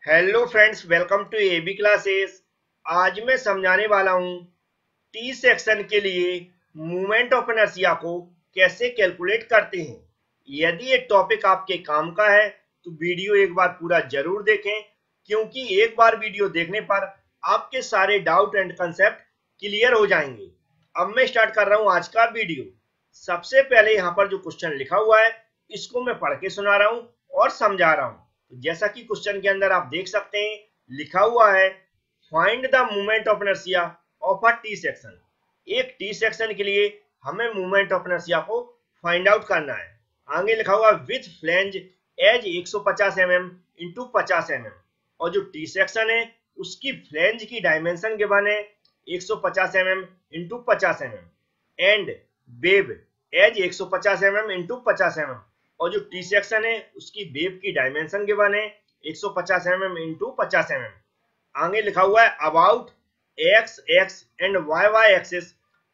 Hello friends, welcome to AB classes. आज मैं समझाने वाला हूं टी सेक्शन के लिए मूवमेंट ऑफ इनर्शिया को कैसे कैलकुलेट करते हैं। यदि ये टॉपिक आपके काम का है तो वीडियो एक बार पूरा जरूर देखें, क्योंकि एक बार वीडियो देखने पर आपके सारे डाउट एंड कंसेप्ट क्लियर हो जाएंगे। अब मैं स्टार्ट कर रहा हूं आज का वीडियो। सबसे पहले यहाँ पर जो क्वेश्चन लिखा हुआ है इसको मैं पढ़ के सुना रहा हूं और समझा रहा हूं। तो जैसा कि क्वेश्चन के अंदर आप देख सकते हैं, लिखा हुआ है find the moment of inertia of a T section. एक टी सेक्शन के लिए हमें मोमेंट ऑफ इनर्शिया को फाइंड आउट करना है। आगे लिखा हुआ with flange as 150 mm into 50 mm, और जो टी सेक्शन है उसकी फ्लैंज की डायमेंशन गिवन है 150 mm into 50 mm, and web as 150 mm into 50 mm, और जो टी सेक्शन है उसकी वेव की डायमेंशन गिवन है 150 mm इंटू 50 mm। आगे लिखा हुआ है about X X and Y Y axis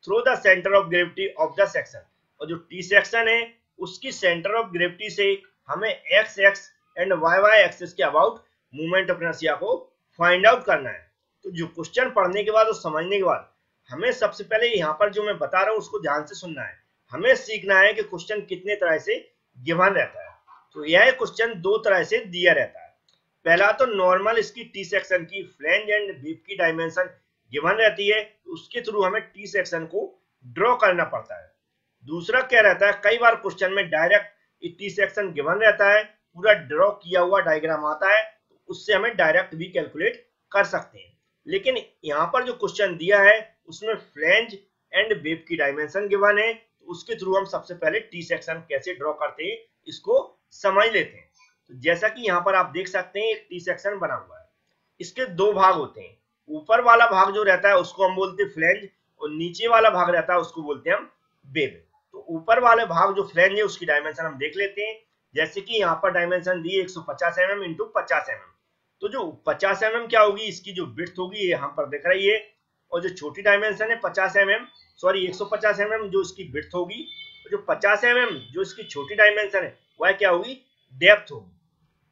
through the centre of gravity of the section, और जो टी सेक्शन है उसकी सेंटर ऑफ ग्रेविटी से हमें X X and Y Y axis के अबाउट मूवमेंट ऑफ इनर्शिया को फाइंड आउट करना है। तो जो क्वेश्चन पढ़ने के बाद और समझने के बाद हमें सबसे पहले यहाँ पर जो मैं बता रहा हूँ उसको ध्यान से सुनना है। हमें सीखना है कि क्वेश्चन कितने तरह से गिवन रहता है। तो यह क्वेश्चन दो तरह से दिया रहता है। पहला तो नॉर्मल इसकी टी सेक्शन की फ्लैंज एंड वेव की डायमेंशन गिवन रहती है, उसके थ्रू हमें टी सेक्शन को ड्रॉ करना पड़ता है। दूसरा क्या रहता है, कई बार क्वेश्चन में डायरेक्ट टी सेक्शन गिवन रहता है, पूरा ड्रॉ किया हुआ डायग्राम आता है, तो उससे हमें डायरेक्ट भी कैलकुलेट कर सकते हैं। लेकिन यहाँ पर जो क्वेश्चन दिया है उसमें फ्लैंज एंड वेव की डायमेंशन गिवन है, तो उसके थ्रू हम सबसे पहले टी सेक्शन कैसे ड्रॉ करते हैं इसको समझ लेते हैं। तो जैसा कि यहाँ पर आप देख सकते हैं एक टी सेक्शन बना हुआ है, इसके दो भाग होते हैं। ऊपर वाला भाग जो रहता है उसको हम बोलते हैं फ्लैंज, और नीचे वाला भाग रहता है उसको बोलते हैं हम वेव। तो ऊपर वाले भाग जो फ्लैंज है उसकी डायमेंशन हम देख लेते हैं। जैसे कि यहाँ पर डायमेंशन दी 150 mm इंटू 50 mm, तो जो 50 mm क्या होगी, इसकी जो विड्थ होगी यहाँ पर दिख रही है, और जो छोटी डायमेंशन है 50 mm, सॉरी 150 mm जो इसकी विड्थ होगी, जो 50 mm जो इसकी छोटी डायमेंशन है वह क्या होगी, डेप्थ होगी।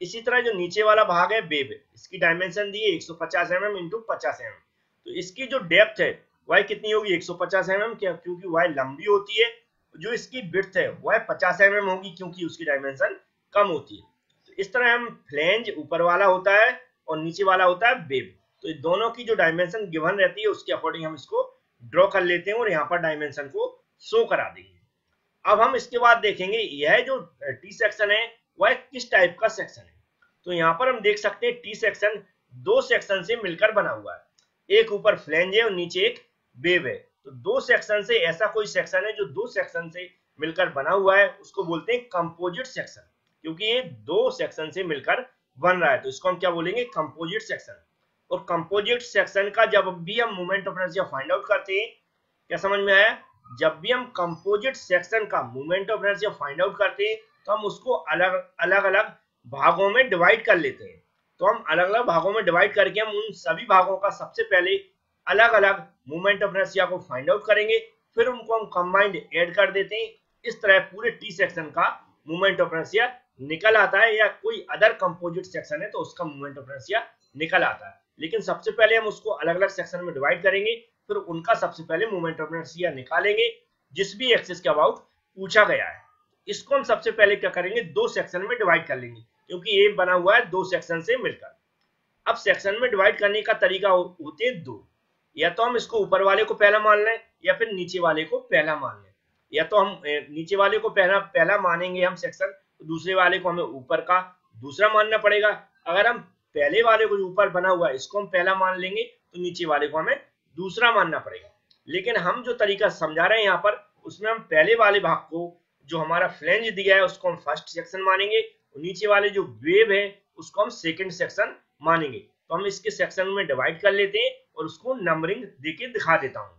इसी तरह जो नीचे वाला भाग है वेव, इसकी डायमेंशन दी है 150 mm इंटू 50 mm, तो इसकी जो डेप्थ है वह कितनी होगी 150 mm, क्योंकि वह लंबी होती है। जो इसकी विड्थ है वह 50 mm होगी क्योंकि उसकी डायमेंशन कम होती है। तो इस तरह हम फ्लैंज ऊपर वाला होता है और नीचे वाला होता है वेव, तो दोनों की जो डायमेंशन गिवन रहती है उसके अकॉर्डिंग हम इसको ड्रॉ कर लेते हैं और यहाँ पर डायमेंशन को शो करा देंगे। अब हम इसके बाद देखेंगे यह जो टी सेक्शन है वह किस टाइप का सेक्शन है। तो यहाँ पर हम देख सकते हैं टी सेक्शन दो सेक्शन से मिलकर बना हुआ है, एक ऊपर फ्लैंज है और नीचे एक वेव है। तो दो सेक्शन से ऐसा कोई सेक्शन है जो दो सेक्शन से मिलकर बना हुआ है उसको बोलते हैं कंपोजिट सेक्शन, क्योंकि ये दो सेक्शन से मिलकर बन रहा है तो इसको हम क्या बोलेंगे, कंपोजिट सेक्शन। और कंपोजिट सेक्शन का जब भी हम moment of inertia find out करते हैं, क्या समझ में आया, जब भी हम कंपोजिट सेक्शन का moment of inertia find out करते हैं तो हम उसको अलग अलग भागों में डिवाइड कर लेते हैं। तो हम अलग अलग भागों में डिवाइड करके हम उन सभी भागों का सबसे पहले अलग अलग मोमेंट ऑफ इनर्शिया को फाइंड आउट करेंगे, फिर उनको हम कंबाइंड ऐड कर देते हैं। इस तरह पूरे टी सेक्शन का मोमेंट ऑफ इनर्शिया निकल आता है, या कोई अदर कंपोजिट सेक्शन है तो उसका मोमेंट ऑफ इनर्शिया निकल आता है। लेकिन सबसे पहले हम उसको अलग अलग सेक्शन में डिवाइड करेंगे, फिर उनका सबसे पहले मोमेंट ऑफ इनर्शिया निकालेंगे जिस भी एक्सिस के अबाउट पूछा गया है। इसको हम सबसे पहले क्या करेंगे, दो सेक्शन में डिवाइड कर लेंगे, क्योंकि ये बना हुआ है दो सेक्शन से मिलकर। अब सेक्शन में डिवाइड करने का तरीका होते हैं दो, या तो हम इसको ऊपर वाले को पहला मान लें या फिर नीचे वाले को पहला मान लें। या तो हम नीचे वाले को पहला मानेंगे हम सेक्शन, तो दूसरे वाले को हमें ऊपर का दूसरा मानना पड़ेगा। अगर हम पहले वाले को जो ऊपर बना हुआ है इसको हम पहला मान लेंगे तो नीचे वाले को हमें दूसरा मानना पड़ेगा। लेकिन हम जो तरीका समझा रहे हैं यहाँ पर, उसमें हम पहले वाले भाग को जो हमारा फ्लैंज दिया है उसको हम फर्स्ट सेक्शन मानेंगे, और नीचे वाले जो वेव है उसको हम सेकंड सेक्शन मानेंगे। तो हम इसके सेक्शन में डिवाइड कर लेते हैं और उसको नंबरिंग देके दिखा देता हूं।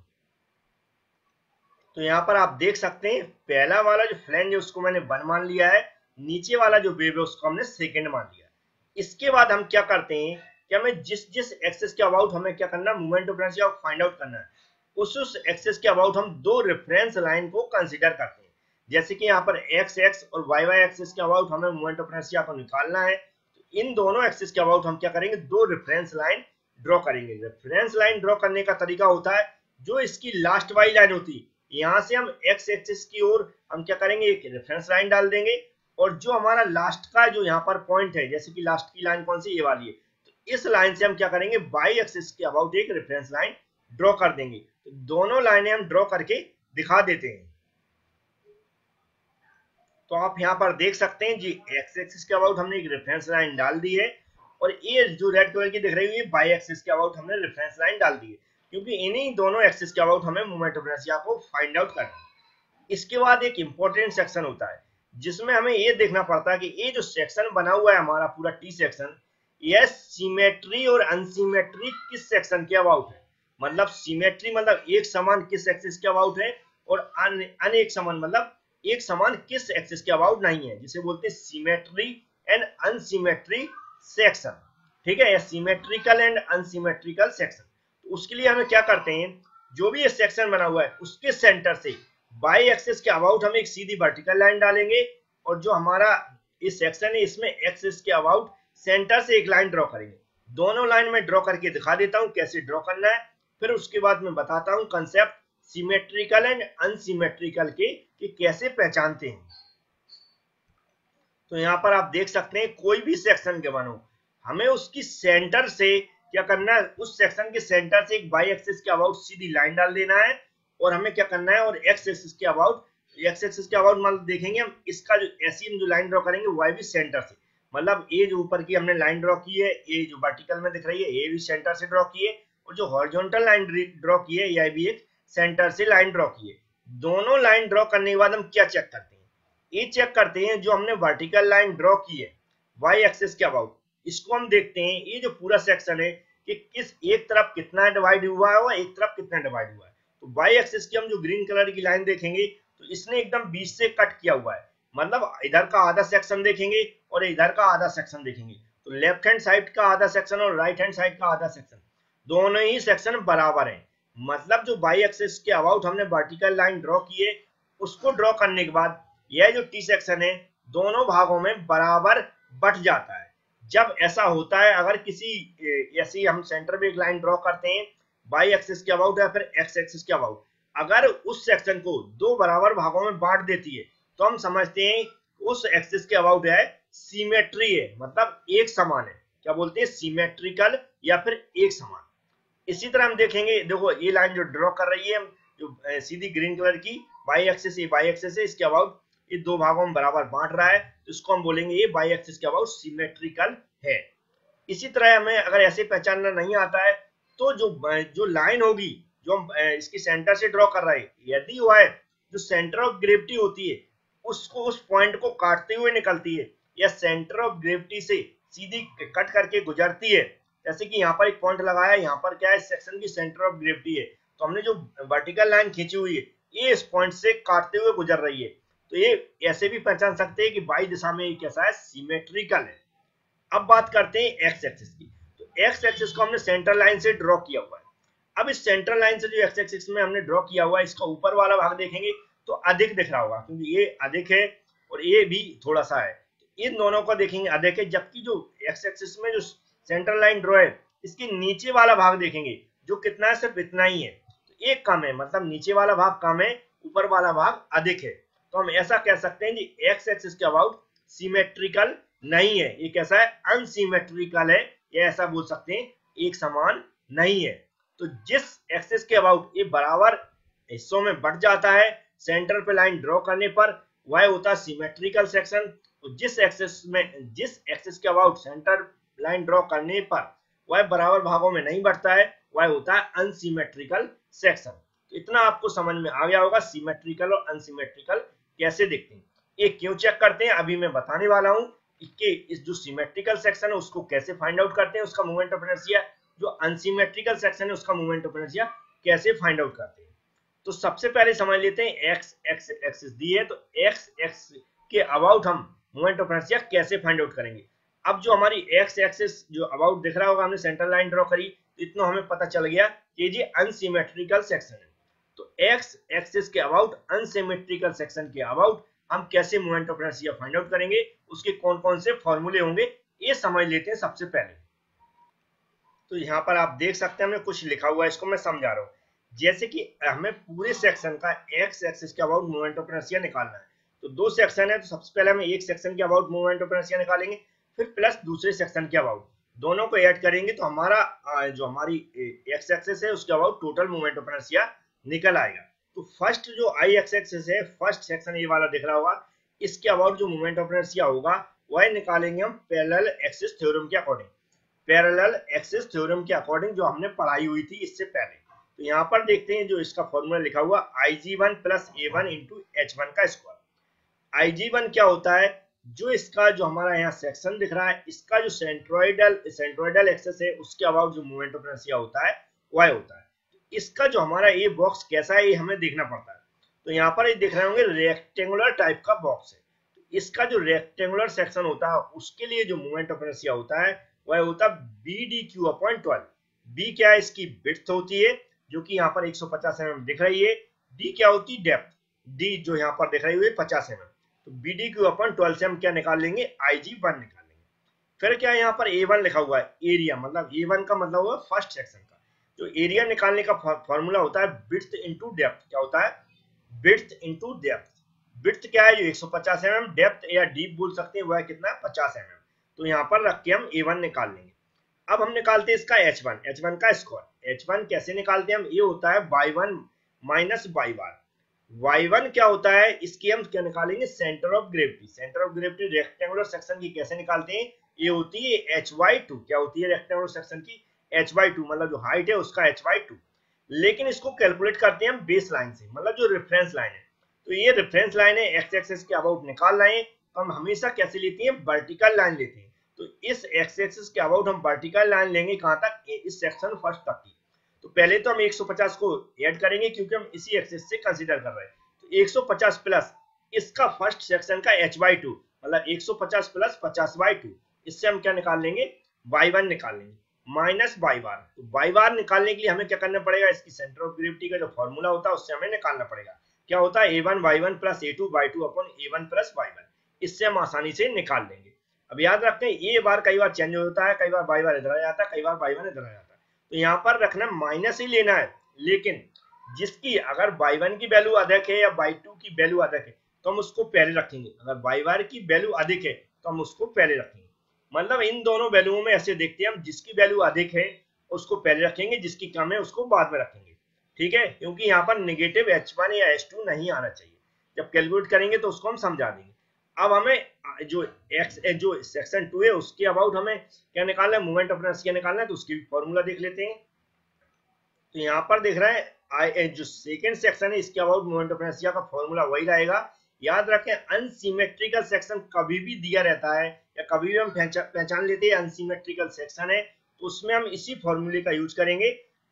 तो यहाँ पर आप देख सकते हैं पहला वाला जो फ्लैंज है उसको मैंने 1 मान लिया है, नीचे वाला जो वेव है उसको हमने सेकंड मान लिया। इसके बाद हम क्या करते हैं कि हमें जिस जिस एक्सिस के अबाउट हमें क्या करना है, moment of inertia find out करना है, उस एक्सिस के अबाउट हम दो रेफरेंस लाइन को कंसीडर करते हैं। जैसे कि यहाँ पर एक्स एक्स और वाई वाई एक्सिस के अबाउट हमें मोमेंट ऑफ इनर्शिया को निकालना है, तो इन दोनों एक्सिस के अबाउट हम क्या करेंगे, दो रेफरेंस लाइन ड्रॉ करेंगे। रेफरेंस लाइन ड्रॉ करने का तरीका होता है, जो इसकी लास्ट वाली लाइन होती है, यहाँ से हम एक्स एक्सिस की ओर हम क्या करेंगे, एक रेफरेंस लाइन डाल देंगे, और जो हमारा लास्ट का जो यहाँ पर पॉइंट है, जैसे कि लास्ट की लाइन कौन सी, ये वाली है, तो इस लाइन से हम क्या करेंगे, वाई एक्सिस के अबाउट एक रेफरेंस लाइन ड्रॉ कर देंगे। तो दोनों लाइनें हम ड्रॉ करके दिखा देते हैं। तो आप यहाँ पर देख सकते हैं जी, एक्स एक्सिस के अबाउट हमने एक रेफरेंस लाइन डाल दी है, और ये जो रेड कलर की दिख रही है, वाई एक्सिस के अबाउट हमने रेफरेंस लाइन डाल दी है, क्योंकि इन्हीं दोनों एक्सिस के अबाउट हमें मोमेंट ऑफ इनर्शिया को फाइंड आउट करना है। इसके बाद एक इंपॉर्टेंट सेक्शन होता है, जिसमें हमें ये देखना पड़ता है कि ये जो सेक्शन बना हुआ है हमारा पूरा टी सेक्शन, यह सिमेट्री और अनसिमेट्री किस सेक्शन के अबाउट है। मतलब सिमेट्री मतलब एक समान किस एक्सिस के अबाउट है, और अनेक समान मतलब एक समान किस एक्सिस के अबाउट नहीं है, जिसे बोलते हैं सिमेट्री एंड अनसिमेट्री सेक्शन। ठीक है, या सिमेट्रिकल एंड अनसिमेट्रिकल सेक्शन। तो उसके लिए हमें क्या करते हैं, जो भी ये सेक्शन बना हुआ है उसके सेंटर से बाई एक्सिस के अबाउट हम एक सीधी वर्टिकल लाइन डालेंगे, और जो हमारा इस सेक्शन है इसमें एक्सिस के अबाउट सेंटर से एक लाइन ड्रॉ करेंगे। दोनों लाइन में ड्रॉ करके दिखा देता हूं कैसे ड्रॉ करना है, फिर उसके बाद मैं बताता हूं कंसेप्ट सिमेट्रिकल एंड अनसिमेट्रिकल के कि कैसे पहचानते हैं। तो यहाँ पर आप देख सकते हैं, कोई भी सेक्शन के बनो, हमें उसकी सेंटर से क्या करना है, उस सेक्शन के सेंटर से एक बाई एक्सिस के अबाउट सीधी लाइन डाल देना है, और हमें क्या करना है, और एक्स एक्सिस के अबाउट मतलब देखेंगे हम इसका जो ऐसी हम जो लाइन ड्रॉ करेंगे वह भी सेंटर से, मतलब ये जो ऊपर की हमने लाइन ड्रॉ की है, ये जो वर्टिकल में दिख रही है ये भी सेंटर से ड्रॉ की है, और जो हॉरिजॉन्टल लाइन ड्रॉ की है यह भी एक सेंटर से लाइन ड्रॉ की है। दोनों लाइन ड्रॉ करने के बाद हम क्या चेक करते हैं, ये चेक करते हैं जो हमने वर्टिकल लाइन ड्रॉ की है वाई एक्सिस के अबाउट, इसको हम देखते हैं ये जो पूरा सेक्शन है कि किस एक तरफ कितना डिवाइड हुआ है और एक तरफ कितना डिवाइड हुआ है। तो वाई एक्सिस की हम जो ग्रीन कलर की लाइन देखेंगे तो इसने एकदम बीच से कट किया हुआ है, मतलब इधर का आधा सेक्शन देखेंगे और इधर का आधा सेक्शन देखेंगे, तो लेफ्ट हैंड साइड का आधा सेक्शन और राइट हैंड साइड का आधा सेक्शन दोनों ही सेक्शन बराबर हैं। मतलब जो बाई एक्सिस के अबाउट हमने वर्टिकल लाइन ड्रॉ की है, उसको ड्रॉ करने के बाद यह जो टी सेक्शन है दोनों भागों में बराबर बट जाता है। जब ऐसा होता है, अगर किसी ऐसी हम सेंटर पे एक लाइन ड्रॉ करते हैं बाई एक्सिस के अबाउट या फिर एक्स एक्सिस के अबाउट, अगर उस सेक्शन को दो बराबर भागों में बांट देती है तो हम समझते हैं उस एक्सिस के अबाउट है सिमेट्री है, मतलब एक समान है। क्या बोलते हैं, सिमेट्रिकल या फिर एक समान। इसी तरह हम देखेंगे, देखो ये लाइन जो ड्रॉ कर रही है जो सीधी ग्रीन कलर की बाई एक्सिस, ये बाई एक्सिस है, इसके अबाउट ये दो भागों में बराबर बांट रहा है, तो इसको हम बोलेंगे ये बाई एक्सिस के अबाउट सिमेट्रिकल है। इसी तरह हमें अगर ऐसे पहचानना नहीं आता है तो जो लाइन होगी जो हम इसकी सेंटर से ड्रॉ कर रहे हैं, यदि वह जो सेंटर ऑफ ग्रेविटी होती है उसको उस पॉइंट को काटते हुए निकलती है, या सेंटर ऑफ ग्रेविटी से सीधी कट करके गुजरती है, जैसे कि यहाँ पर एक पॉइंट लगाया, यहाँ पर क्या है, सेक्शन की सेंटर ऑफ ग्रेविटी है, तो हमने जो वर्टिकल लाइन खींची हुई है ये इस पॉइंट से काटते हुए गुजर रही है, तो ये ऐसे भी पहचान सकते हैं कि बाई दिशा में ये कैसा है, सिमेट्रिकल है। अब बात करते हैं एक्स एक्सिस की। तो एक्स एक्सिस को हमने सेंटर लाइन से ड्रॉ किया हुआ है। अब इस सेंटर लाइन से जो एक्स एक्सिस में हमने ड्रॉ किया हुआ है, इसका ऊपर वाला भाग देखेंगे तो अधिक दिख रहा होगा, क्योंकि ये अधिक है और ये भी थोड़ा सा है, तो इन दोनों को देखेंगे अधिक है, जबकि जो एक्स एक्सिस में जो सेंटर लाइन ड्रॉ है इसके नीचे वाला भाग देखेंगे जो कितना है, सिर्फ इतना ही है, तो एक कम है, मतलब नीचे वाला भाग कम है, ऊपर वाला भाग अधिक है। तो हम ऐसा कह सकते हैं कि एक्स एक्सिस के अबाउट सिमेट्रिकल नहीं है, ये कैसा है, अनसिमेट्रिकल है, या ऐसा बोल सकते हैं एक समान नहीं है। तो जिस एक्सिस के अबाउट ये बराबर हिस्सों में बढ़ जाता है सेंटर पे लाइन ड्रॉ करने पर, वह होता है सिमेट्रिकल सेक्शन। तो जिस एक्सिस के अबाउट सेंटर लाइन ड्रॉ करने पर वह बराबर भागों में नहीं बढ़ता है, वह होता है अनसिमेट्रिकल सेक्शन। तो इतना आपको समझ में आ गया होगा सिमेट्रिकल और अनसिमेट्रिकल कैसे दिखते हैं। ये क्यों चेक करते हैं अभी मैं बताने वाला हूं कि इस जो सिमेट्रिकल सेक्शन है उसको कैसे फाइंड आउट करते हैं, उसका मोमेंट ऑफ इनर्शिया, जो अनसिमेट्रिकल सेक्शन है उसका मोमेंट ऑफ इनर्शिया कैसे फाइंड आउट करते हैं। तो सबसे पहले समझ लेते हैं एक्स एक्सिस दी है, तो एक्स एक्स के अबाउट हम मोमेंट ऑफ इनर्शिया कैसे फाइंड आउट करेंगे। अब जो हमारी एक्स एक्सिस जो अबाउट दिख रहा होगा, हमने सेंटर लाइन ड्रॉ करी तो इतना हमें पता चल गया कि ये अनसिमेट्रिकल सेक्शन है। तो एक्स एक्सिस के अबाउट अनसिमेट्रिकल सेक्शन के अबाउट हम कैसे moment of inertia find out करेंगे, उसके कौन कौन से फॉर्मूले होंगे ये समझ लेते हैं सबसे पहले। तो यहाँ पर आप देख सकते हैं हमने कुछ लिखा हुआ है, इसको मैं समझा रहा हूँ। जैसे कि हमें पूरे सेक्शन का एक्स एक्सिस के अबाउट मोमेंट ऑफ इनर्शिया निकालना है। तो दो सेक्शन है, तो सबसे पहले हम एक सेक्शन के अबाउट मोमेंट ऑफ इनर्शिया निकालेंगे, फिर प्लस दूसरे सेक्शन के अबाउट, दोनों को ऐड करेंगे तो हमारा जो हमारी एक्स एक्सिस है उसके about total moment of inertia निकल आएगा। तो फर्स्ट जो आई एक्स एक्सिस है, फर्स्ट सेक्शन ये वाला दिख रहा होगा, इसके अबाउट जो मोमेंट ऑफ इनर्शिया होगा वह निकालेंगे हम पैरेलल एक्सिस थ्योरम के अकॉर्डिंग। पैरेलल एक्सिस थ्योरम के अकॉर्डिंग जो हमने पढ़ाई हुई थी इससे पहले। तो यहाँ पर देखते हैं जो इसका फॉर्मूला लिखा हुआ IG1 plus A1 into H1 का स्क्वायर। IG1 क्या होता है, जो इसका जो हमारा यहाँ सेक्शन दिख रहा है, इसका जो सेंट्रोइडल एक्सिस है उसके अबाउट जो मोमेंट ऑफ इनर्शिया होता है वह होता है। इसका जो हमारा ये बॉक्स कैसा है ये हमें देखना पड़ता है। तो यहाँ पर ये देख रहे होंगे रेक्टेंगुलर टाइप का बॉक्स है। तो इसका जो रेक्टेंगुलर सेक्शन होता है उसके लिए जो मोमेंट ऑफ इनर्शिया होता है वह होता है BdQ/12। बी क्या है, इसकी विड्थ होती है जो कि यहाँ पर 150 mm दिख रही है। डी क्या होती है, डेप्थ। डी जो यहाँ पर दिख रही है 50 mm। तो BdQ/12 से हम क्या निकाल लेंगे, IG1 निकाल लेंगे। फिर क्या यहाँ पर A1 लिखा हुआ है, एरिया, मतलब A1 का मतलब हुआ फर्स्ट सेक्शन का। जो एरिया निकालने का फॉर्मूला होता है विड्थ इंटू डेप्थ। क्या होता है, विड्थ इंटू डेप्थ। विड्थ क्या है, जो 150 mm, डेप्थ या डीप बोल सकते हैं, वह कितना है 50 mm। तो यहाँ पर रख के हम A1 निकाल लेंगे। अब हम निकालते हैं इसका H1 का स्क्वायर। H1 कैसे निकालते हैं हम, ये होता है y1 माइनस y बार। y1 क्या होता है, इसकी हम क्या निकालेंगे, centre of gravity. Centre of gravity rectangular section की कैसे निकालते हैं, ये होती है h/2। क्या होती है रेक्टेंगुलर सेक्शन की, h/2, मतलब जो हाइट है उसका h/2। लेकिन इसको कैलकुलेट करते हैं हम बेस लाइन से, मतलब जो रेफरेंस लाइन है। तो ये रेफरेंस लाइन है, एक्स एक्सिस के अबाउट निकाल रहे हैं, तो हम हमेशा कैसे लेते हैं, वर्टिकल लाइन लेते हैं। तो इस एक्स एक्सिस के अबाउट हम वर्टिकल लाइन लेंगे कहां तक, इस सेक्शन फर्स्ट तक की। तो पहले तो हम 150 को ऐड करेंगे क्योंकि हम इसी एक्सिस से कंसीडर कर रहे हैं। तो 150 प्लस इसका फर्स्ट सेक्शन का h/2, मतलब 150 प्लस 50/2, इससे हम क्या निकाल लेंगे, y1 निकाल लेंगे, माइनस y बार। तो y बार निकालने के लिए हमें क्या करना पड़ेगा, इसकी सेंटर ऑफ ग्रेविटी का जो फॉर्मूला होता है उससे हमें निकालना पड़ेगा। क्या होता है, A1 y1 plus A2 y2 upon A1 plus y1। इससे हम आसानी से निकाल लेंगे। अब याद रखते हैं ये बार कई बार चेंज होता है, कई बार y बार इधर आ जाता है, कई बार y1 इधर आ जाता है। तो यहाँ पर रखना माइनस ही लेना है, लेकिन जिसकी अगर y1 की वैल्यू अधिक है या y2 की वैल्यू अधिक है तो हम उसको पहले रखेंगे। अगर y बार की वैल्यू अधिक है तो हम उसको पहले रखेंगे। मतलब इन दोनों वैल्यूओं में ऐसे देखते हैं हम, जिसकी वैल्यू अधिक है उसको पहले रखेंगे, जिसकी कम है उसको बाद में रखेंगे। ठीक है, क्योंकि यहाँ पर नेगेटिव H1 या H2 नहीं आना चाहिए। जब कैलकुलेट करेंगे तो उसको हम समझा देंगे। अब हमें जो सेक्शन 2 है उसके अबाउट हमें क्या निकालना है, मोमेंट ऑफ इनर्शिया निकालना है। तो उसकी फॉर्मूला देख लेते हैं। तो यहाँ पर देख रहे हैं जो सेकंड सेक्शन है इसके अबाउट मोमेंट ऑफ इनर्शिया का फॉर्मूला वही रहेगा। याद रखें, अनसिमेट्रिकल सेक्शन कभी भी दिया रहता है या कभी भी हम पहचान लेते हैं अनसिमेट्रिकल सेक्शन है, तो उसमें हम इसी फॉर्मूले का यूज करेंगे,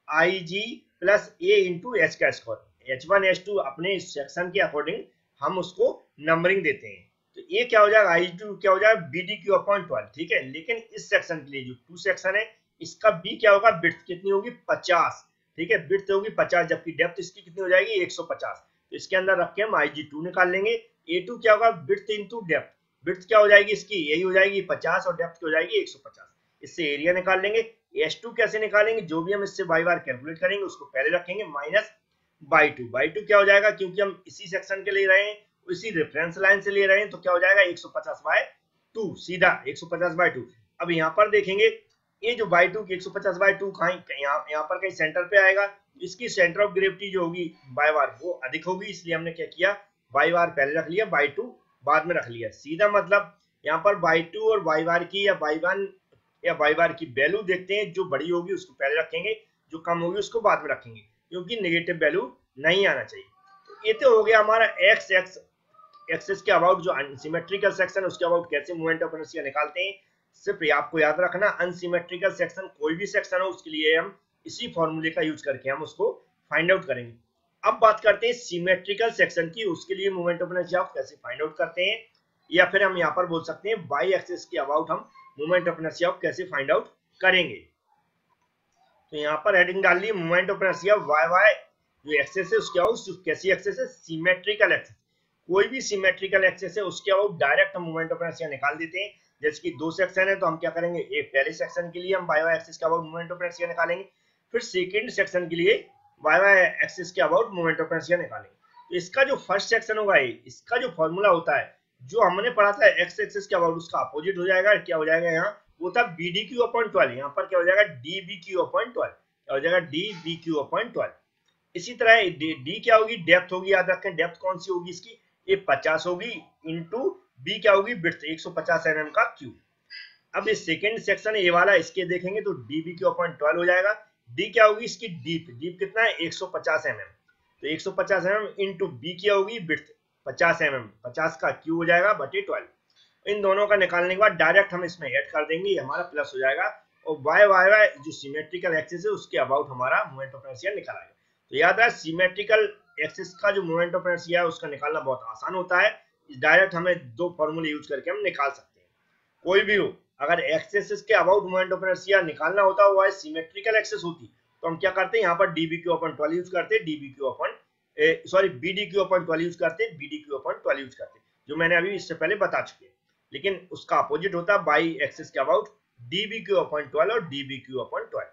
IG plus A into H का स्क्वायर। H1 H2 अपने सेक्शन के अकॉर्डिंग हम उसको नंबरिंग देते हैं। तो ये क्या हो जाएगा, IG2 क्या हो जाएगा, BdQ/12। ठीक है, लेकिन इस सेक्शन के लिए जो 2 सेक्शन है इसका B क्या होगा, विड्थ कितनी होगी, 50। ठीक है, विड्थ होगी 50, जबकि डेप्थ इसकी कितनी हो जाएगी, 150। तो इसके अंदर रख के हम IG2 निकाल लेंगे। A2 क्या होगा, विड्थ इंटू डेप्थ। विड्थ क्या हो जाएगी इसकी, यही हो जाएगी 50 और डेप्थ हो जाएगी 150। इससे एरिया निकाल लेंगे। H2 कैसे निकालेंगे, जो भी हम इससे y बार कैलकुलेट करेंगे उसको पहले रखेंगे, माइनस y2 क्या हो जाएगा, क्योंकि हम इसी सेक्शन के ले रहे हैं, इसी रेफरेंस लाइन से ले रहे हैं, तो क्या हो जाएगा 150/2, सीधा 150/2। अब यहाँ पर देखेंगे ये जो y2 की 150/2 यहाँ पर कहीं सेंटर पे आएगा, इसकी सेंटर ऑफ ग्रेविटी जो होगी y बार वो अधिक होगी, इसलिए हमने क्या किया, y बार पहले रख लिया, y2 बाद में रख लिया। सीधा मतलब यहाँ पर y2 और y बार की या y1 या y बार की वैल्यू देखते हैं, जो बड़ी होगी उसको पहले रखेंगे, जो कम होगी उसको बाद में रखेंगे, क्योंकि नेगेटिव वैल्यू नहीं आना चाहिए। तो ये तो हो गया हमारा एक्स एक्सिस के अबाउट जो अनसिमेट्रिकल सेक्शन उसके अबाउट कैसे मोमेंट ऑफ इनर्शिया निकालते हैं। सिर्फ आपको याद रखना, अनसिमेट्रिकल सेक्शन कोई भी सेक्शन हो उसके लिए हम इसी फॉर्मूले का यूज करके हम उसको फाइंड आउट करेंगे। अब बात करते हैं सिमेट्रिकल सेक्शन की, उसके लिए मोमेंट ऑफ इनर्शिया कैसे फाइंड आउट करते हैं, या फिर हम यहाँ पर बोल सकते हैं वाई एक्सिस के अबाउट हम मोमेंट ऑफ इनर्शिया कैसे फाइंड आउट करेंगे। तो यहाँ पर हेडिंग डाल ली, मोमेंट ऑफ इनर्शिया वाई जो एक्सिस है उसके अबाउट कैसी एक्सिस है, सिमेट्रिकल एक्सिस। कोई भी सिमेट्रिकल एक्सिस है उसके अबाउट डायरेक्ट हम मोमेंट ऑफ इनर्शिया निकाल देते हैं। जैसे कि 2 सेक्शन है तो हम क्या करेंगे, एक पहले सेक्शन के लिए हम वाई वाई एक्सिस के अबाउट मोमेंट ऑफ इनर्शिया निकालेंगे, फिर सेकंड सेक्शन के लिए वाई वाई एक्सिस के अबाउट मोमेंट ऑफ इनर्शिया निकालेंगे। तो इसका जो फर्स्ट सेक्शन होगा, इसका जो फॉर्मूला होता है जो हमने पढ़ा था एक्स एक्सिस के अबाउट, उसका अपोजिट हो जाएगा। क्या हो जाएगा यहाँ, वो था बी डी क्यू अपॉन 12, यहाँ पर क्या हो जाएगा डी बी क्यू अपॉन 12, क्या हो जाएगा डी बी क्यू अपॉन 12। इसी तरह डी क्या होगी, डेप्थ होगी, याद रखें डेप्थ कौन सी होगी इसकी, ये 50 होगी, इंटू बी क्या होगी विड्थ 150 mm का क्यूब। अब इस सेकंड सेक्शन ये वाला इसके देखेंगे तो डी बी क्यू अपॉन 12 हो जाएगा। डी क्या होगी इसकी डीप, डीप कितना है 150 mm, तो 150 mm इंटू बी क्या होगी विड्थ 50 mm, 50 का क्यू हो जाएगा बटे 12। इन दोनों का निकालने के बाद डायरेक्ट हम इसमें ऐड कर देंगे, हमारा प्लस हो जाएगा, और वाई वाई वाई जो सिमेट्रिकल एक्सिस है उसके अबाउट हमारा मोमेंट ऑफ इनर्शिया निकल आएगा। तो याद रहे सिमेट्रिकल एक्सिस का जो मोमेंट ऑफ इनर्शिया है उसका निकालना बहुत आसान होता है, डायरेक्ट हमें दो फॉर्मूले यूज करके हम निकाल सकते हैं। कोई भी हो, अगर एक्स एक्सिस के अबाउट मोमेंट ऑफ इनर्शिया निकालना होता हुआ सिमेट्रिकल एक्सिस होती तो हम क्या करते हैं, यहाँ पर डीबी क्यू अपॉन 12 यूज करते, DB Q upon sorry BD Q upon 12 use करते, बीडी क्यू अपॉन 12 यूज करते, जो मैंने अभी इससे पहले बता चुके हैं। लेकिन उसका अपोजिट होता है बाई एक्सिस के अबाउट डीबी क्यू अपॉन 12 और डीबी क्यू अपॉन 12।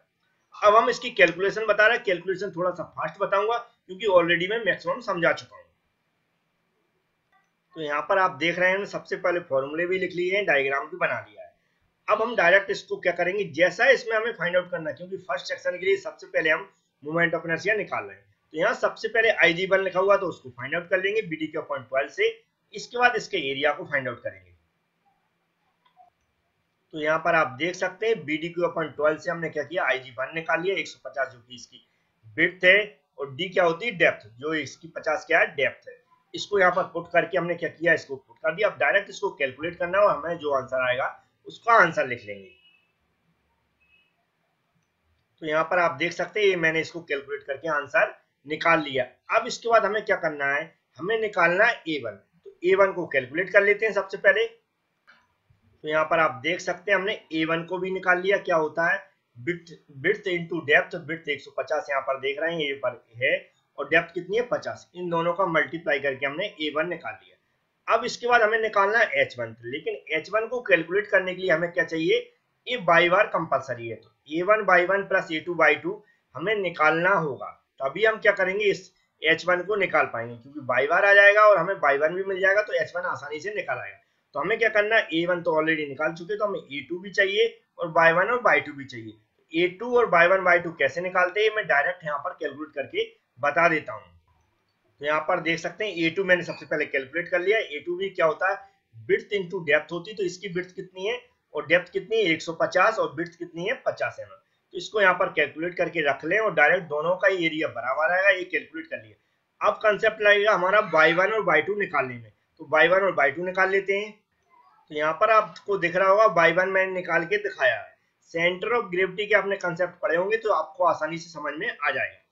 अब हम इसकी कैलकुलेशन बता रहे हैं, कैलकुलेशन थोड़ा सा फास्ट बताऊंगा क्योंकि ऑलरेडी मैं मैक्सिमम समझा चुका हूं। तो यहाँ पर आप देख रहे हैं सबसे पहले फॉर्मूले भी लिख लिए हैं, डायग्राम भी बना लिया है। अब हम डायरेक्ट इसको क्या करेंगे, जैसा इसमें हमें फाइंड आउट करना है, क्योंकि फर्स्ट सेक्शन के लिए सबसे पहले हम मोमेंट ऑफ इनर्शिया निकाल रहे हैं, तो यहाँ सबसे पहले IG1 लिखा हुआ तो उसको फाइंड आउट कर लेंगे BD के अपॉन 12 से। इसके बाद इसके एरिया को फाइंड आउट करेंगे। तो यहाँ पर आप देख सकते हैं BD के अपॉन 12 से हमने क्या किया, IG1 निकाल लिया 150 जो कि इसकी विड्थ है, और D क्या होती है डेप्थ, जो इसकी 50 क्या है डेप्थ है। इसको यहाँ पर पुट करके हमने क्या किया, इसको पुट कर दिया। अब डायरेक्ट इसको कैलकुलेट करना है और हमें जो आंसर आएगा उसका आंसर लिख लेंगे। तो यहाँ पर आप देख सकते हैं ये मैंने इसको कैलकुलेट करके आंसर निकाल लिया। अब इसके बाद हमें क्या करना है, हमें निकालना है A1। तो A1 को कैलकुलेट कर लेते हैं सबसे पहले। तो यहाँ पर आप देख सकते हैं हमने A1 को भी निकाल लिया। क्या होता है विड्थ इंटू डेप्थ, विड्थ 150 यहाँ पर देख रहे हैं ये पर है, और डेप्थ कितनी है 50, इन दोनों का मल्टीप्लाई करके हमने A1 निकाल लिया। अब इसके बाद हमें निकालना है H1, लेकिन H1 को कैलकुलेट करने के लिए हमें क्या चाहिए, ये बाई बार कंपलसरी है, तो A1 by 1 plus A2 by 2 हमें निकालना होगा। तो अभी हम क्या करेंगे, इस H1 को निकाल पाएंगे क्योंकि बाई बार आ जाएगा और हमें बाई 1 भी मिल जाएगा, तो H1 आसानी से निकाल आएगा। तो हमें क्या करना है, A1 तो ऑलरेडी निकाल चुके, तो हमें A2 भी चाहिए और बाई 1 और बाई 2 भी चाहिए। A2 और बाई 1 बाई 2 कैसे निकालते हैं, मैं डायरेक्ट यहाँ पर कैलकुलेट करके बता देता हूँ। तो यहाँ पर देख सकते हैं A2 मैंने सबसे पहले कैलकुलेट कर लिया। A2 भी क्या होता है, विड्थ इंटू डेप्थ होती, तो इसकी विड्थ कितनी है और डेप्थ कितनी है 150, और विड्थ कितनी है 50 mm। तो इसको यहाँ पर कैलकुलेट करके रख लें, और डायरेक्ट दोनों का एरिया बराबर आएगा, ये कैलकुलेट कर लिया। अब कंसेप्ट लगेगा हमारा बाई 1 और बाई 2 निकालने में, तो बाई 1 और बाई 2 निकाल लेते हैं। तो यहाँ पर आपको दिख रहा होगा बाई 1 मैंने निकाल के दिखाया है। सेंटर ऑफ ग्रेविटी के आपने कंसेप्ट पढ़े होंगे तो आपको आसानी से समझ में आ जाएगा।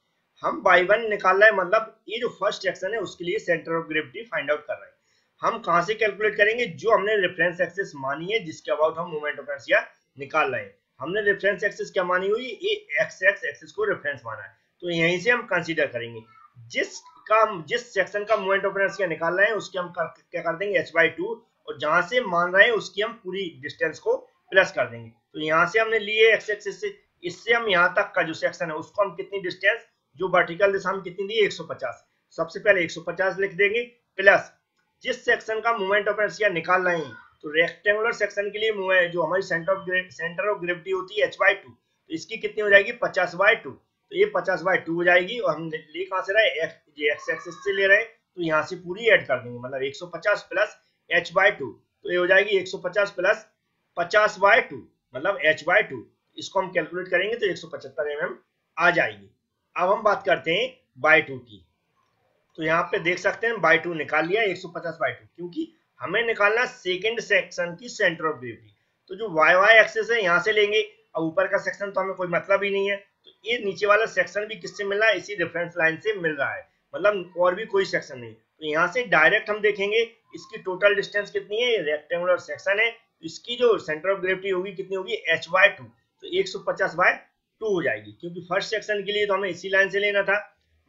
हम बाई 1 निकाल रहे हैं, मतलब ये जो फर्स्ट सेक्शन है उसके लिए centre of gravity find out कर रहे हैं। हम कहां से कैलकुलेट करेंगे, जो हमने रेफरेंस एक्सिस मानी है जिसके अबाउट हम मोमेंट ऑफ इनर्शिया निकाल रहे हैं। हमने रेफरेंस एक्सिस क्या मानी हुई, ये एक्स एक्सिस को रेफरेंस माना है, तो यहीं से हम कंसीडर करेंगे। जिस सेक्शन का मोमेंट ऑफ इनर्शिया निकाल रहे हैं उसके हम क्या कर देंगे h/2, और जहां से मान रहे हैं उसकी हम पूरी डिस्टेंस को प्लस कर देंगे। तो यहाँ से हमने लिए एक्स एक्सिस से, इससे हम यहाँ तक का जो सेक्शन है उसको हम कितनी डिस्टेंस, जो वर्टिकल दिशा हम कितनी दी 150, सबसे पहले 150 लिख देंगे, प्लस जिस सेक्शन का मोमेंट ऑफ इनर्शिया निकाल रहे हैं, तो रेक्टेंगुलर सेक्शन के लिए जो हमारी सेंटर ऑफ ग्रेविटी होती है h/2, तो इसकी कितनी हो जाएगी 50/2, तो ये 50/2 हो जाएगी। और हम ले कहां से रहे, एक्स एक्सिस से ले रहे हैं, तो यहाँ से पूरी ऐड कर देंगे, मतलब 150 प्लस h/2, तो ये हो जाएगी 150 प्लस 50/2 मतलब h/2। इसको हम कैलकुलेट करेंगे तो 175 mm आ जाएगी। अब हम बात करते हैं बाई 2 की। तो यहाँ पे देख सकते हैं बाई 2 निकाल लिया 150/2, क्योंकि हमें निकालना सेकंड सेक्शन की सेंटर ऑफ ग्रेविटी। तो जो वाई वाई एक्सिस है यहाँ से लेंगे, अब ऊपर का सेक्शन तो हमें कोई मतलब ही नहीं है, तो ये नीचे वाला सेक्शन भी किससे मिल रहा है, इसी रेफरेंस लाइन से मिल रहा है, मतलब और भी कोई सेक्शन नहीं। तो यहाँ से डायरेक्ट हम देखेंगे इसकी टोटल डिस्टेंस कितनी है, रेक्टेंगुलर सेक्शन है, इसकी जो सेंटर ऑफ ग्रेविटी होगी कितनी होगी h/2, तो 150/2 हो जाएगी, क्योंकि फर्स्ट सेक्शन के लिए तो हमें इसी लाइन से लेना था,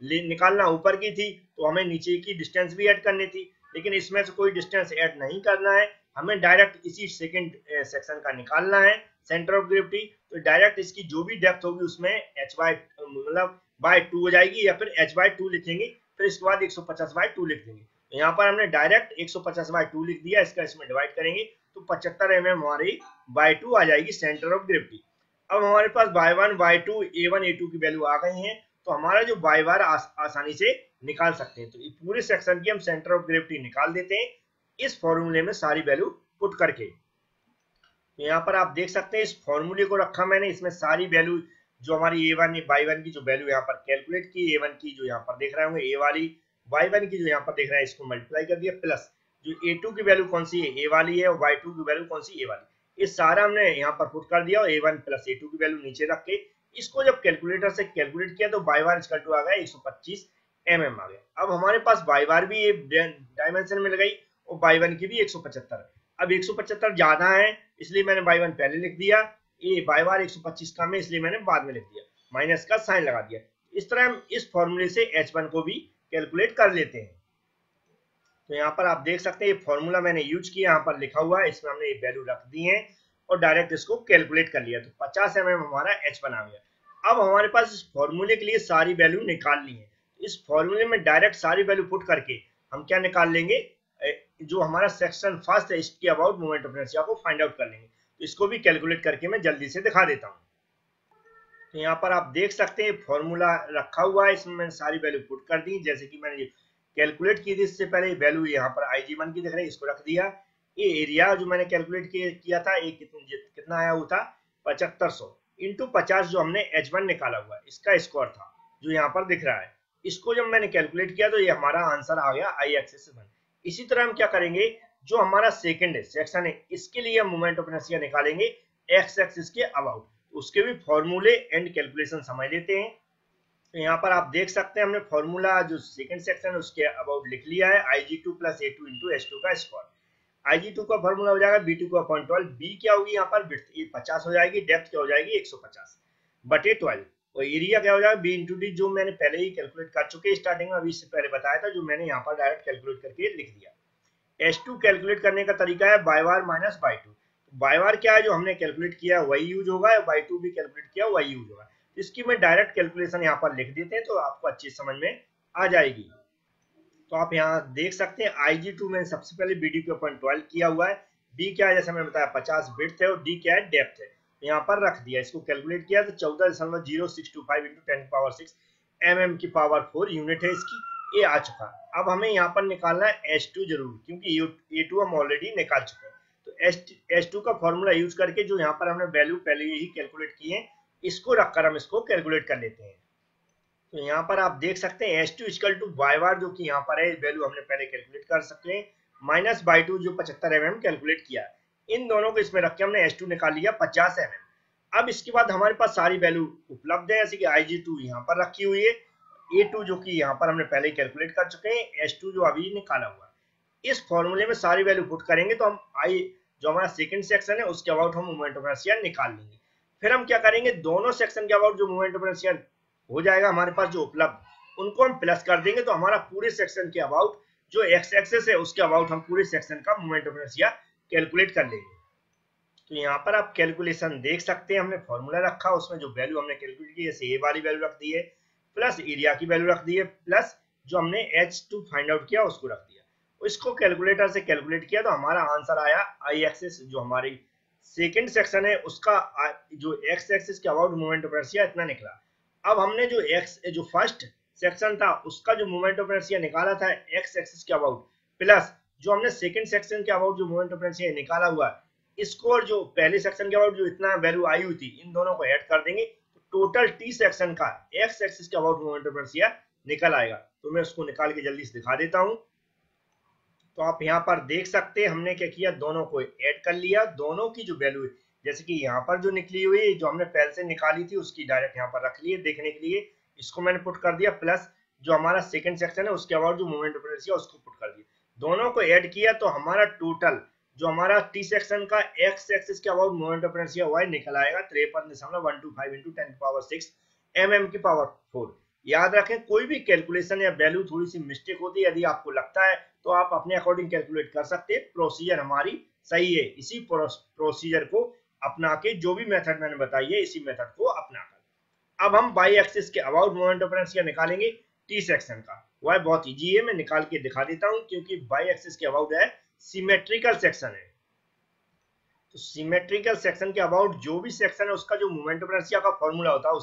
निकालना ऊपर की थी, तो हमें नीचे की डिस्टेंस भी ऐड करनी थी, लेकिन इसमें से कोई डिस्टेंस ऐड नहीं करना है, हमें डायरेक्ट इसी सेकंड सेक्शन का निकालना है सेंटर ऑफ ग्रेविटी। तो डायरेक्ट इसकी जो भी डेप्थ होगी उसमें मतलब बाय 2 हो जाएगी, या फिर h/2 लिखेंगे, फिर इसके बाद 150/2 लिख देंगे। तो यहाँ पर हमने डायरेक्ट 150/2 लिख दिया, इसका इसमें डिवाइड करेंगे तो 75 mm हमारी बाय 2 आ जाएगी सेंटर ऑफ ग्रेविटी। अब हमारे पास y1 y2 a1 a2 की वैल्यू आ गई है, तो हमारा जो y बार आसानी से निकाल सकते हैं। तो ये पूरे सेक्शन की हम सेंटर ऑफ ग्रेविटी निकाल देते हैं इस फॉर्मूले में सारी वैल्यू पुट करके। तो यहाँ पर आप देख सकते हैं इस फॉर्मूले को रखा मैंने, इसमें सारी वैल्यू जो हमारी a1 y1 की जो वैल्यू यहाँ पर कैलकुलेट की, a1 की जो यहाँ पर देख रहे होंगे a वाली, y1 की जो यहाँ पर देख रहे हैं इसको मल्टीप्लाई कर दिया, प्लस जो a2 की वैल्यू कौन सी है a वाली है, और y2 की वैल्यू कौन सी a वाली, ये सारा हमने यहाँ पर पुट कर दिया, और a1 प्लस a2 की वैल्यू नीचे रख के इसको जब कैलकुलेटर से कैलकुलेट किया तो y बार इक्वल टू आ गया 125 mm आ गया। अब हमारे पास y बार भी ये डायमेंशन मिल गई और y1 की भी 175। अब 175 ज्यादा है इसलिए मैंने y1 पहले लिख दिया, ये y बार 125 कम है इसलिए मैंने बाद में लिख दिया, माइनस का साइन लगा दिया। इस तरह हम इस फॉर्मूले से h1 को भी कैलकुलेट कर लेते हैं। तो यहाँ पर आप देख सकते हैं ये फॉर्मूला मैंने यूज किया, यहाँ पर लिखा हुआ है, इसमें हमने ये वैल्यू रख दी है और डायरेक्ट इसको कैलकुलेट कर लिया। तो 50 mm हमारा h1 आ गया। अब हमारे पास इस फॉर्मूले के लिए सारी वैल्यू निकालनी है। इस फॉर्मूले में डायरेक्ट सारी वैल्यू पुट करके हम क्या निकाल लेंगे, जो हमारा सेक्शन फर्स्ट है इसके अबाउट मोमेंट ऑफ इनर्शिया को फाइंड आउट कर लेंगे। तो इसको भी कैलकुलेट करके मैं जल्दी से दिखा देता हूँ। तो यहाँ पर आप देख सकते हैं फॉर्मूला रखा हुआ है, इसमें मैंने सारी वैल्यू पुट कर दी, जैसे कि मैंने कैलकुलेट की थी इससे पहले वैल्यू यहाँ पर IG1 की दिख रही है, इसको रख दिया। ये एरिया जो मैंने कैलकुलेट किया था ये कितना आया हुआ था 7500 इंटू 50 जो हमने h1 निकाला हुआ है इसका स्क्वायर था जो यहाँ पर दिख रहा है। इसको जब मैंने कैलकुलेट किया तो ये हमारा आंसर आ गया I(x1). इसी तरह हम क्या करेंगे, जो हमारा सेकंड सेक्शन है इसके लिए हम मोमेंट ऑफ इनर्शिया निकालेंगे x एक्सिस के अबाउट, उसके भी फॉर्मूले एंड कैलकुलेशन समझ लेते हैं। तो यहाँ पर आप देख सकते हैं हमने फॉर्मूला जो सेकंड सेक्शन है उसके अबाउट लिख लिया है, Ig2 plus A2 into H2 का स्क्वायर। Ig2 का फॉर्मूला हो जाएगा B2 का 0.12, B क्या होगी यहाँ पर विड्थ 50 हो जाएगी, डेप्थ क्या हो जाएगी 150 बटे 12, और एरिया क्या हो जाएगा B इंटू डी, जो मैंने पहले ही कैलकुलेट कर चुके स्टार्टिंग में, अभी इससे पहले बताया था, जो मैंने यहाँ पर डायरेक्ट कैलकुलेट करके लिख दिया। H2 कैलकुलेट करने का तरीका है y बार माइनस y2। y बार क्या है जो हमने कैलकुलेट किया वही यूज होगा, y2 भी कैलकुलेट किया वही यूज होगा। इसकी मैं डायरेक्ट कैलकुलेशन यहाँ पर लिख देते हैं तो आपको अच्छी समझ में आ जाएगी। तो आप यहाँ देख सकते हैं Ig2 में सबसे पहले BD को 0.12 किया हुआ है, B क्या है जैसे मैंने बताया 50 विड्थ है, और D क्या है डेप्थ है, तो यहाँ पर रख दिया। इसको कैलकुलेट किया तो 14.0625 इंटू 10⁶ mm की पावर 4 यूनिट है इसकी, ये आ चुका। अब हमें यहाँ पर निकालना है H2 जरूर, क्योंकि A2 हम ऑलरेडी निकाल चुके हैं। तो H2 का फॉर्मूला यूज करके जो यहाँ पर हमने वैल्यू पहले ही कैलकुलेट की है इसको रखकर हम इसको कैलकुलेट कर लेते हैं। तो यहाँ पर आप देख सकते हैं H2 इक्वल टू y बार जो कि यहाँ पर है वैल्यू हमने पहले कैलकुलेट कर सकते हैं, माइनस y2 जो 75 mm कैलकुलेट किया, इन दोनों को इसमें रख के हमने H2 निकाल लिया 50 mm। अब इसके बाद हमारे पास सारी वैल्यू उपलब्ध है, जैसे कि Ig2 यहाँ पर रखी हुई है, A2 जो कि यहाँ पर हमने पहले कैलकुलेट कर चुके हैं, H2 जो अभी निकाला हुआ है। इस फॉर्मूले में सारी वैल्यू पुट करेंगे तो हम जो हमारा सेकंड सेक्शन है उसके अबाउट हम मोमेंट ऑफ इनर्शिया निकाल लेंगे। फिर हम क्या करेंगे, दोनों सेक्शन के अबाउट जो मोमेंट ऑफ इनर्शिया हो जाएगा हमारे पास जो उपलब्ध, उनको हम प्लस कर देंगे तो हमारा पूरे सेक्शन के अबाउट जो x एक्सिस है उसके अबाउट हम पूरे सेक्शन का मोमेंट ऑफ इनर्शिया कैलकुलेट कर लेंगे। तो यहाँ पर आप कैलकुलेशन देख सकते हैं, हमने फॉर्मूला रखा उसमें जो वैल्यू हमने कैलकुलेट की जैसे ए वाली वैल्यू रख दी है, प्लस एरिया की वैल्यू रख दी है, प्लस जो हमने H2 फाइंड आउट किया उसको रख दिया, इसको कैलकुलेटर से कैलकुलेट किया तो हमारा आंसर आया I एक्सिस जो हमारी सेकंड सेक्शन है उसका जो x एक्सिस के अबाउट मोमेंट ऑफ इनर्शिया इतना निकला। अब हमने जो फर्स्ट सेक्शन था उसका जो मोमेंट ऑफ इनर्शिया निकाला था x एक्सिस के अबाउट, प्लस जो हमने सेकंड सेक्शन के अबाउट जो मोमेंट ऑफ इनर्शिया निकाला हुआ है इसको, और जो पहले सेक्शन के अबाउट जो इतना वैल्यू आई हुई थी, इन दोनों को ऐड कर देंगे तो टोटल टी सेक्शन का x एक्सिस के अबाउट मोमेंट ऑफ इनर्शिया निकल आएगा। तो मैं उसको निकाल के जल्दी से दिखा देता हूं। तो आप यहाँ पर देख सकते हैं हमने क्या किया, दोनों को ऐड कर लिया, दोनों की जो वैल्यू है जैसे कि यहाँ पर जो निकली हुई जो हमने पहले से निकाली थी उसकी डायरेक्ट यहाँ पर रख ली है देखने के लिए, इसको मैंने पुट कर दिया, प्लस जो हमारा सेकंड सेक्शन है उसके अबाउट जो मोमेंट ऑफ इनर्शिया उसको पुट कर दिया, दोनों को ऐड किया तो हमारा टोटल जो हमारा टी सेक्शन का x एक्सिस के अबाउट मोमेंट ऑफ इनर्शिया हुआ है निकल आएगा 53.125 इंटू 10⁶ mm की पावर 4। याद रखें कोई भी कैलकुलेशन या वैल्यू थोड़ी सी मिस्टेक होती है, यदि आपको लगता है तो आप अपने अकॉर्डिंग कैलकुलेट कर सकते हैं, प्रोसीजर हमारी सही है। इसी प्रोसीजर को अपना के, जो भी मेथड मैंने बताई है, इसी मेथड को अपना कर अब हम बाई एक्सिस के अबाउट मोमेंट ऑफ इनर्शिया निकालेंगे टी सेक्शन का। वह बहुत इजी है, मैं निकाल के दिखा देता हूं, क्योंकि बाई एक्सिस के अबाउट है सिमेट्रिकल सेक्शन है। तो सिमेट्रिकल सेक्शन के अबाउट जो भी सेक्शन है उसका जो मोमेंट ऑफ इनर्शिया का फॉर्मूला होता है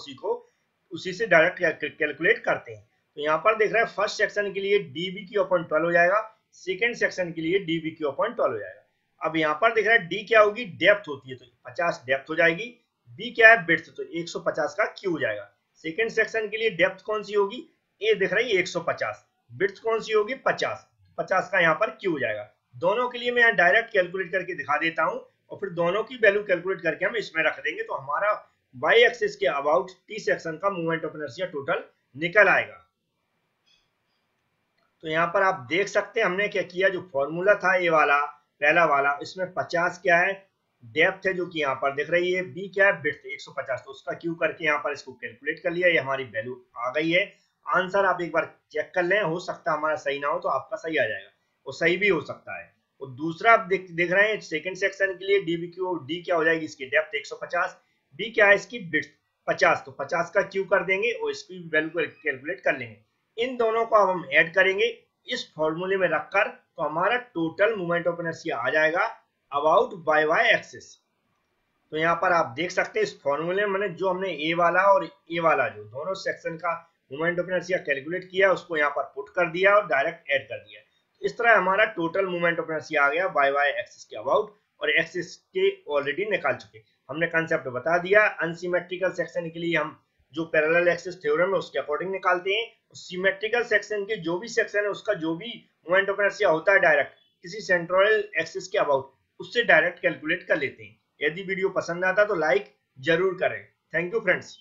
उसी से डायरेक्ट कैलकुलेट करते हैं। तो यहाँ पर देख रहे हैं फर्स्ट सेक्शन के लिए dB की अपॉन 12 हो जाएगा, सेकेंड सेक्शन के लिए dB की अपॉन 12 हो जाएगा। अब यहाँ पर देख रहा है d क्या होगी, डेप्थ होती है तो 50 डेप्थ हो जाएगी, b क्या है विड्थ, तो 150 का क्यू हो जाएगा। सेकेंड सेक्शन के लिए डेप्थ कौन सी होगी, a दिख रही है 150, विड्थ कौन सी होगी 50, 50 का यहाँ पर क्यू हो जाएगा। दोनों के लिए मैं यहाँ डायरेक्ट कैलकुलेट करके दिखा देता हूँ और फिर दोनों की वैल्यू कैलकुलेट करके हम इसमें रख देंगे, तो हमारा बाई एक्सिस के अबाउट टी सेक्शन का मूवमेंट ऑफ इनर्शिया टोटल निकल आएगा। तो यहाँ पर आप देख सकते हैं हमने क्या किया, जो फॉर्मूला था ये वाला पहला वाला, इसमें 50 क्या है डेप्थ है जो कि यहाँ पर दिख रही है, बी क्या है विड्थ 150, तो उसका क्यू करके यहाँ पर इसको कैलकुलेट कर लिया, ये हमारी वैल्यू आ गई है। आंसर आप एक बार चेक कर लें, हो सकता है हमारा सही ना हो तो आपका सही आ जाएगा, वो सही भी हो सकता है। और दूसरा आप देख रहे हैं सेकंड सेक्शन के लिए डी क्यू, डी क्या हो जाएगी इसकी डेप्थ 150, बी क्या है इसकी विड्थ 50, तो 50 का क्यू कर देंगे और इसकी वैल्यू कैलकुलेट कर लेंगे। इन दोनों को अब हम ऐड करेंगे इस फॉर्मूले में रखकर, तो हमारा टोटल मोमेंट ऑफ इनर्शिया आ जाएगा अबाउट बाय वाई एक्सिस। तो यहाँ पर आप देख सकते हैं इस फॉर्मूले में जो हमने ए वाला और ए वाला जो दोनों सेक्शन का मोमेंट ऑफ इनर्शिया कैलकुलेट किया उसको यहाँ पर पुट कर दिया और डायरेक्ट ऐड कर दिया। इस तरह हमारा टोटल मोमेंट ऑफ इनर्शिया आ गया बाय वाई एक्सिस के अबाउट, और एक्सिस के ऑलरेडी निकाल चुके। हमने कंसेप्ट बता दिया, अनसिमेट्रिकल सेक्शन के लिए हम जो पैरेलल एक्सिस थ्योरम है उसके अकॉर्डिंग निकालते हैं। सिमेट्रिकल सेक्शन के जो भी सेक्शन है उसका जो भी मोमेंट ऑफ इनर्शिया होता है डायरेक्ट किसी सेंट्रोइडल एक्सिस के अबाउट उससे डायरेक्ट कैलकुलेट कर लेते हैं। यदि वीडियो पसंद आता तो लाइक जरूर करें। Thank you friends.